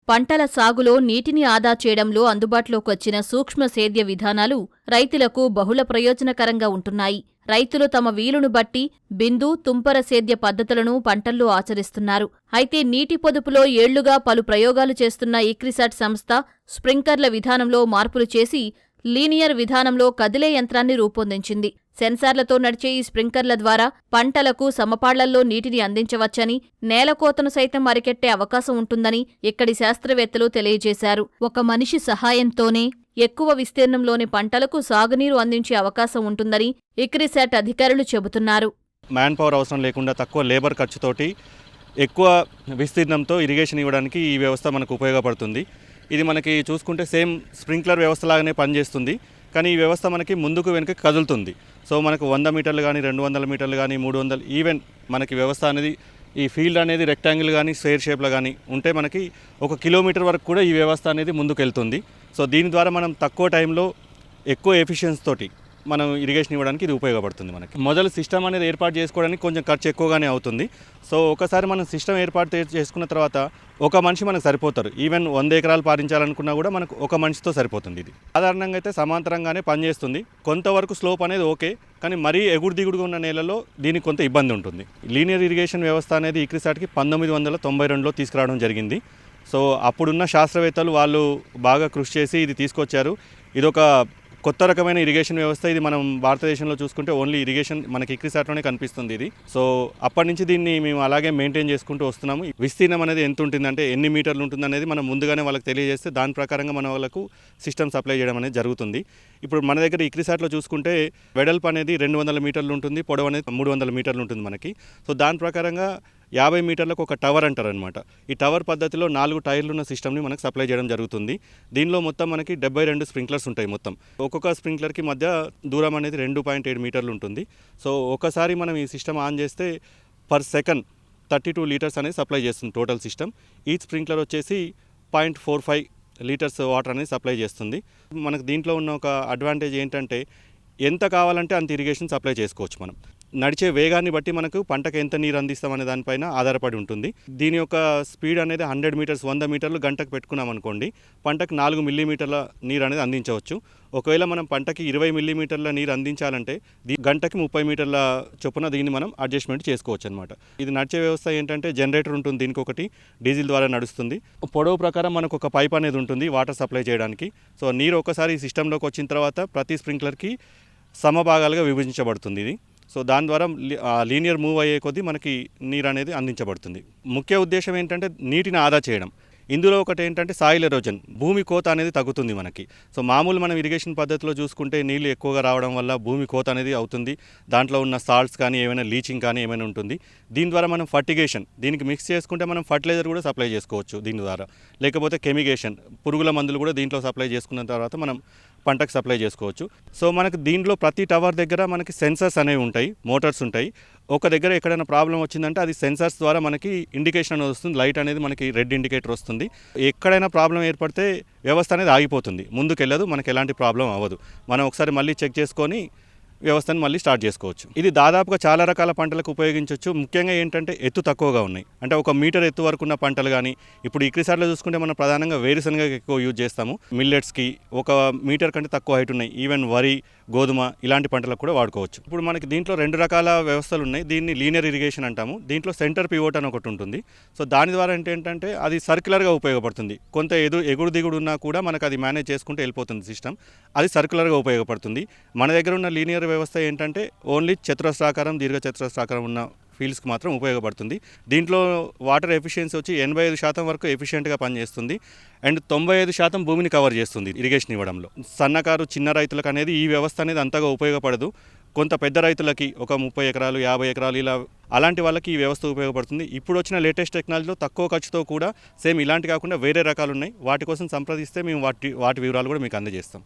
పంటల సాగులో నీటిని ఆదా చేయడంలో అందుబాటులోకొచ్చిన సూక్ష్మ సేద్య విధానాలు రైతులకు బహుళ ప్రయోజనకరంగా ఉంటున్నాయి. రైతులు తమ వీలును బట్టి బిందు, తుంపర సేద్య పద్ధతులను పంటల్లో ఆచరిస్తున్నారు. అయితే నీటి పొదుపులో ఏళ్లుగా పలు ప్రయోగాలు చేస్తున్న ఇక్రిసాట్ సంస్థ స్ప్రింక్లర్ల విధానంలో మార్పులు చేసి లీనియర్ విధానంలో కదిలే యంత్రాన్ని రూపొందించింది. సెన్సార్లతో నడిచే ఈ స్ప్రింక్లర్ల ద్వారా పంటలకు సమపాళ్లల్లో నీటిని అందించవచ్చని, నేలకోతను సైతం అరికెట్టే అవకాశం ఉంటుందని ఇక్కడి శాస్త్రవేత్తలు తెలియజేశారు. ఒక మనిషి సహాయంతోనే ఎక్కువ విస్తీర్ణంలోని పంటలకు సాగునీరు అందించే అవకాశం ఉంటుందని ఇక్రిసాట్ అధికారులు చెబుతున్నారు. మ్యాన్ పవర్ అవసరం లేకుండా తక్కువ లేబర్ ఖర్చుతోటి ఎక్కువ విస్తీర్ణంతో ఇరిగేషన్ ఇవ్వడానికి ఈ వ్యవస్థ మనకు ఉపయోగపడుతుంది. ఇది మనకి చూసుకుంటే సేమ్ స్ప్రింక్లర్ వ్యవస్థలాగానే పనిచేస్తుంది, కానీ ఈ వ్యవస్థ మనకి ముందుకు వెనుక కదులుతుంది. సో మనకు 100 మీటర్లు కానీ 200 మీటర్లు కానీ 300 ఈవెన్ మనకి వ్యవస్థ అనేది ఈ ఫీల్డ్ అనేది రెక్టాంగిల్ కానీ స్క్వేర్ షేప్లో కానీ ఉంటే మనకి 1 కిలోమీటర్ వరకు కూడా ఈ వ్యవస్థ అనేది ముందుకు వెళ్తుంది. సో దీని ద్వారా మనం తక్కువ టైంలో ఎక్కువ ఎఫిషియన్సీ తోటి మనం ఇరిగేషన్ ఇవ్వడానికి ఇది ఉపయోగపడుతుంది. మనకి మొదలు సిస్టమ్ అనేది ఏర్పాటు చేసుకోవడానికి కొంచెం ఖర్చు ఎక్కువగానే అవుతుంది. సో ఒకసారి మనం సిస్టమ్ ఏర్పాటు చేసుకున్న తర్వాత ఒక మనిషి మనకు సరిపోతారు. ఈవెన్ 100 ఎకరాలు పారించాలనుకున్నా కూడా మనకు ఒక మనిషితో సరిపోతుంది. ఇది సాధారణంగా అయితే సమాంతరంగానే పనిచేస్తుంది. కొంతవరకు స్లోప్ అనేది ఓకే, కానీ మరీ ఎగుడు దిగుడుగా ఉన్న నేలలో దీనికి కొంత ఇబ్బంది ఉంటుంది. లీనియర్ ఇరిగేషన్ వ్యవస్థ అనేది ఇక్రిసాట్కి 1992లో తీసుకురావడం జరిగింది. సో అప్పుడున్న శాస్త్రవేత్తలు వాళ్ళు బాగా కృషి చేసి ఇది తీసుకొచ్చారు. ఇదొక కొత్త రకమైన ఇరిగేషన్ వ్యవస్థ. ఇది మనం భారతదేశంలో చూసుకుంటే ఓన్లీ ఇరిగేషన్ మనకి ఇక్రిసాట్లోనే కనిపిస్తుంది ఇది. సో అప్పటి నుంచి దీన్ని మేము అలాగే మెయింటైన్ చేసుకుంటూ వస్తున్నాము. విస్తీర్ణం అనేది ఎంత ఉంటుందంటే ఎన్ని మీటర్లు ఉంటుంది అనేది మనం ముందుగానే వాళ్ళకి తెలియజేస్తే దాని ప్రకారంగా మన వాళ్ళకు సిస్టమ్ సప్లై చేయడం అనేది జరుగుతుంది. ఇప్పుడు మన దగ్గర ఇక్రిసాట్లో చూసుకుంటే వెడల్పు అనేది 200 మీటర్లు ఉంటుంది, పొడవు అనేది 300 మీటర్లు ఉంటుంది మనకి. సో దాని ప్రకారంగా 50 మీటర్లకు ఒక టవర్ అంటారు అనమాట. ఈ టవర్ పద్ధతిలో 4 టైర్లు ఉన్న సిస్టమ్ని మనకు సప్లై చేయడం జరుగుతుంది. దీనిలో మొత్తం మనకి 72 స్ప్రింక్లర్స్ ఉంటాయి. మొత్తం ఒక్కొక్క స్ప్రింక్లర్కి మధ్య దూరం అనేది 2.7 మీటర్లు ఉంటుంది. సో ఒకసారి మనం ఈ సిస్టమ్ ఆన్ చేస్తే పర్ సెకండ్ 32 లీటర్స్ అనేది సప్లై చేస్తుంది టోటల్ సిస్టమ్. ఈ స్ప్రింక్లర్ వచ్చేసి 0.45 లీటర్స్ వాటర్ అనేది సప్లై చేస్తుంది. మనకు దీంట్లో ఉన్న ఒక అడ్వాంటేజ్ ఏంటంటే ఎంత కావాలంటే అంత ఇరిగేషన్ సప్లై చేసుకోవచ్చు. మనం నడిచే వేగాన్ని బట్టి మనకు పంటకు ఎంత నీరు అందిస్తాం అనే దానిపైన ఆధారపడి ఉంటుంది. దీని యొక్క స్పీడ్ అనేది 100 మీటర్స్ 100 మీటర్లు గంటకు పెట్టుకున్నాం అనుకోండి, పంటకు 4 మిల్లీమీటర్ల నీరు అనేది అందించవచ్చు. ఒకవేళ మనం పంటకి 20 మిల్లీమీటర్ల నీరు అందించాలంటే గంటకి 30 మీటర్ల చొప్పున దీన్ని మనం అడ్జస్ట్మెంట్ చేసుకోవచ్చు అనమాట. ఇది నడిచే వ్యవస్థ ఏంటంటే జనరేటర్ ఉంటుంది, దీనికి ఒకటి డీజిల్ ద్వారా నడుస్తుంది. పొడవు ప్రకారం మనకు ఒక పైప్ అనేది ఉంటుంది వాటర్ సప్లై చేయడానికి. సో నీరు ఒకసారి ఈ సిస్టంలోకి వచ్చిన తర్వాత ప్రతి స్ప్రింక్లర్కి సమభాగాలుగా విభజించబడుతుంది ఇది. సో దాని ద్వారా లీనియర్ మూవ్ అయ్యే కొద్దీ మనకి నీరు అనేది అందించబడుతుంది. ముఖ్య ఉద్దేశం ఏంటంటే నీటిని ఆదా చేయడం. ఇందులో ఒకటి ఏంటంటే సాయిల్ ఎరోజన్, భూమి కోత అనేది తగ్గుతుంది మనకి. సో మామూలు మనం ఇరిగేషన్ పద్ధతిలో చూసుకుంటే నీళ్ళు ఎక్కువగా రావడం వల్ల భూమి కోత అనేది అవుతుంది. దాంట్లో ఉన్న సాల్ట్స్ కానీ ఏమైనా లీచింగ్ కానీ ఏమైనా ఉంటుంది. దీని ద్వారా మనం ఫర్టిగేషన్ దీనికి మిక్స్ చేసుకుంటే మనం ఫర్టిలైజర్ కూడా సప్లై చేసుకోవచ్చు దీని ద్వారా. లేకపోతే కెమిగేషన్ పురుగుల మందులు కూడా దీంట్లో సప్లై చేసుకున్న తర్వాత మనం పంటకు సప్లై చేసుకోవచ్చు. సో మనకు దీంట్లో ప్రతి టవర్ దగ్గర మనకి సెన్సర్స్ అనేవి ఉంటాయి, మోటార్స్ ఉంటాయి. ఒక దగ్గర ఎక్కడైనా ప్రాబ్లం వచ్చిందంటే అది సెన్సార్స్ ద్వారా మనకి ఇండికేషన్ అనేది వస్తుంది, లైట్ అనేది మనకి రెడ్ ఇండికేటర్ వస్తుంది. ఎక్కడైనా ప్రాబ్లం ఏర్పడితే వ్యవస్థ అనేది ఆగిపోతుంది, ముందుకెళ్ళదు, మనకి ఎలాంటి ప్రాబ్లం అవ్వదు. మనం ఒకసారి మళ్ళీ చెక్ చేసుకొని వ్యవస్థను మళ్ళీ స్టార్ట్ చేసుకోవచ్చు. ఇది దాదాపుగా చాలా రకాల పంటలకు ఉపయోగించవచ్చు. ముఖ్యంగా ఏంటంటే ఎత్తు తక్కువగా ఉన్నాయి, అంటే 1 మీటర్ ఎత్తు వరకు ఉన్న పంటలు కానీ, ఇప్పుడు ఇక్రిసాట్లో చూసుకుంటే మనం ప్రధానంగా వేరుశనగ ఎక్కువ యూజ్ చేస్తాము. మిల్లెట్స్కి 1 మీటర్ కంటే తక్కువ హైట్ ఉన్నాయి. ఈవెన్ వరి, గోధుమ ఇలాంటి పంటలకు కూడా వాడుకోవచ్చు. ఇప్పుడు మనకి దీంట్లో 2 రకాల వ్యవస్థలు ఉన్నాయి. దీన్ని లీనియర్ ఇరిగేషన్ అంటాము. దీంట్లో సెంటర్ పివోట్ అని ఒకటి ఉంటుంది. సో దాని ద్వారా ఏంటంటే అది సర్క్యులర్గా ఉపయోగపడుతుంది. కొంత ఎగుడు దిగుడు ఉన్నా కూడా మనకు అది మేనేజ్ చేసుకుంటే వెళ్ళిపోతుంది సిస్టమ్. అది సర్క్యులర్గా ఉపయోగపడుతుంది. మన దగ్గర ఉన్న లీనియర్ వ్యవస్థ ఏంటంటే ఓన్లీ చతురస్రాకారం, దీర్ఘ చతురస్రాకారం ఉన్న ఫీల్డ్స్కి మాత్రం ఉపయోగపడుతుంది. దీంట్లో వాటర్ ఎఫిషియన్సీ వచ్చి 85% వరకు ఎఫిషియెంట్గా పనిచేస్తుంది. అండ్ 95% భూమిని కవర్ చేస్తుంది ఇరిగేషన్ ఇవ్వడంలో. సన్నకారు చిన్న రైతులకు అనేది ఈ వ్యవస్థ అనేది అంతగా ఉపయోగపడదు. కొంత పెద్ద రైతులకి ఒక 30 ఎకరాలు 50 ఎకరాలు ఇలా అలాంటి వాళ్ళకి ఈ వ్యవస్థ ఉపయోగపడుతుంది. ఇప్పుడు వచ్చిన లేటెస్ట్ టెక్నాలజీలో తక్కువ ఖర్చుతో కూడా సేమ్ ఇలాంటి కాకుండా వేరే రకాలు ఉన్నాయి. వాటి కోసం సంప్రదిస్తే మేము వాటి వివరాలు కూడా మీకు అందజేస్తాం.